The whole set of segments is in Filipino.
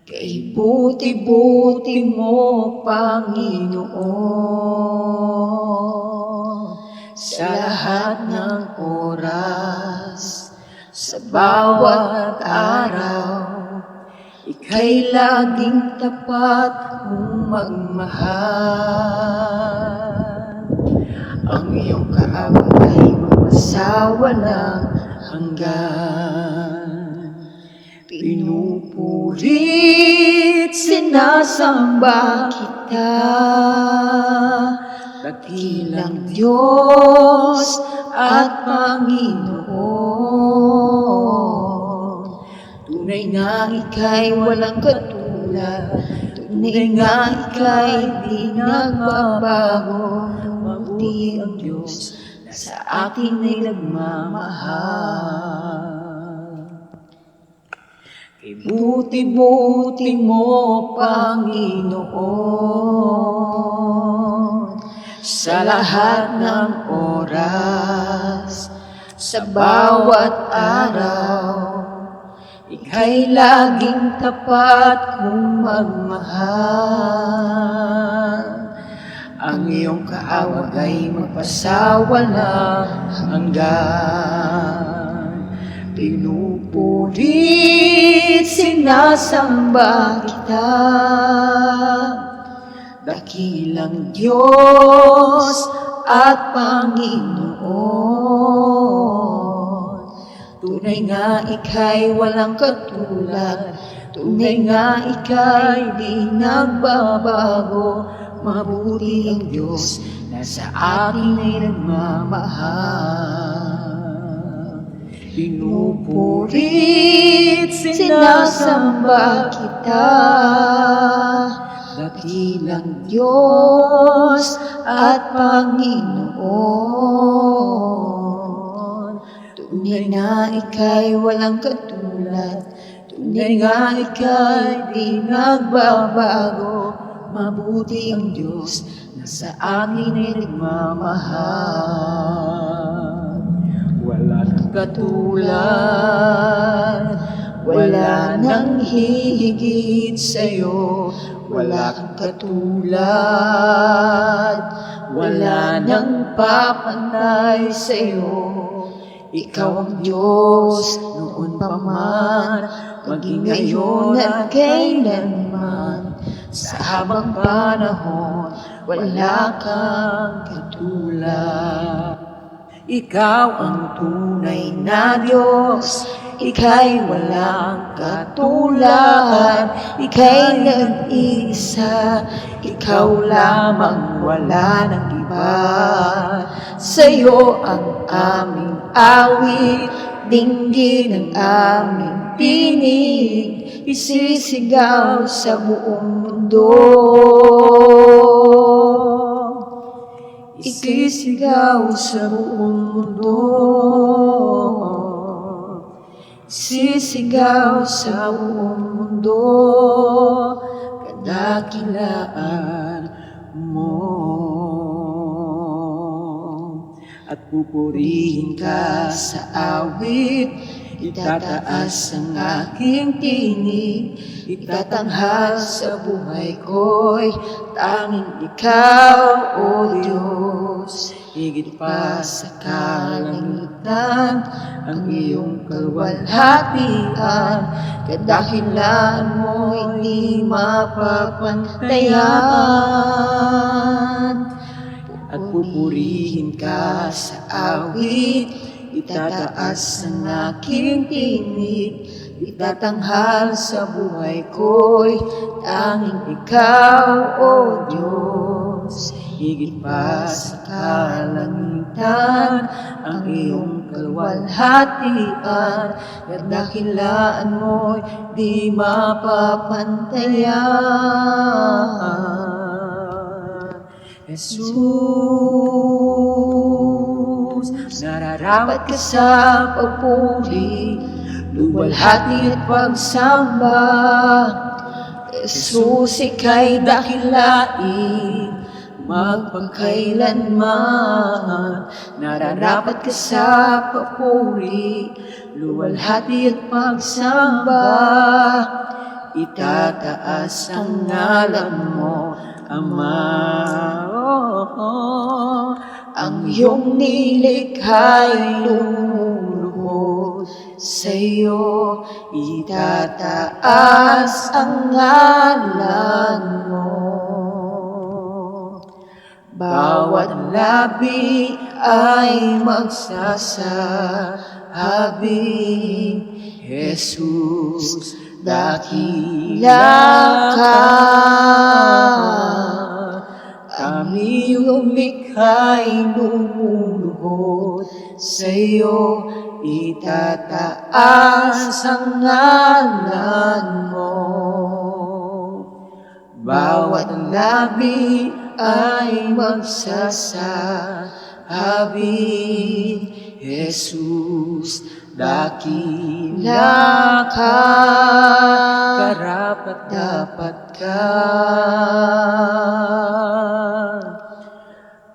Kay buti-buti mo, Panginoon, sa lahat ng oras, sa bawat araw, Ika'y laging tapat kong magmahal. Ang iyong kaawat ay magpasawalang hanggan. Pinupurit, sinasamba kita, dakilang Diyos at Panginoon. Tunay nga Ika'y walang katulad, tunay nga Ika'y di nagbabago. Mabuti ang Diyos na sa atin ay nagmamahal. Kay buti-buti mo, Panginoon, sa lahat ng oras, sa bawat araw, Ika'y laging tapat kong magmahal. Ang iyong kaawat ay magpasawalang hanggan. Pinupurit, sinasamba kita, dakilang Diyos at Panginoon. Tunay nga Ika'y walang katulad, tunay nga Ika'y di nagbabago. Mabuti ang Diyos na sa atin ay nagmamahal. Pinupurit, sinasamba kita, dakilang Diyos at Panginoon. Tunay nga Ika'y walang katulad, tunay nga Ika'y di nagbabago. Mabuti ang Diyos na sa amin ay nagmamahal. Wala nang katulad, wala nang hihigit sa'yo. Wala kang katulad, wala nang papantay sa'yo. Ikaw ang Diyos noon pa man, maging ngayon at kailanman. Sa habang panahon, wala kang katulad. Ikaw ang tunay na Diyos, Ika'y walang katulad. Ika'y nag-iisa, Ikaw lamang, wala nang iba. Sa'yo ang aming awit, dinggin ang aming tinig, isisigaw sa buong mundo. Isisigaw sa buong mundo. Isisigaw sa buong mundo, kadakilaan mo. At pupurihin ka sa awit, itataas ang aking tinig, itatanghal sa buhay ko'y tanging Ikaw, O Diyos. Higit pa sa kalangitan, ang iyong kaluwalhatian, kadakilaan mo hindi mapapantayan. At pupurihin ka sa awit, itataas ang aking tinig, itatanghal sa buhay ko'y tanging Ikaw, O Diyos. Higit pa sa kalangitan, ang iyong kaluwalhatian, kadakilaan mo'y di mapapantayan. Jesus, nararapat ka sa pagpuri, luwalhati at pagsamba. Jesus, Ika'y dakilain, magpakailanman. Nararapat ka sa papuri, luwalhati at pagsamba. itataas ang ngalan mo, Ama. Ang iyong nilikha'y luluhod sa'yo, itataas ang ngalan mo. Bawat labi ay magsasabi, Jesus, dakila ka. Kami lumikha'y lumuluhod sa'yo, itataas ang ngalan mo. Bawat labi ay magsasabi, Jesus, dakila ka. Karapat-dapat ka.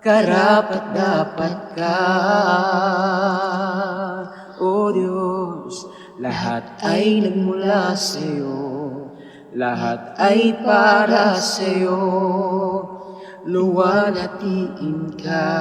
Karapat-dapat ka. O Diyos, lahat ay nagmula sa'yo, lahat ay para sa'yo, luwalhatiin ka.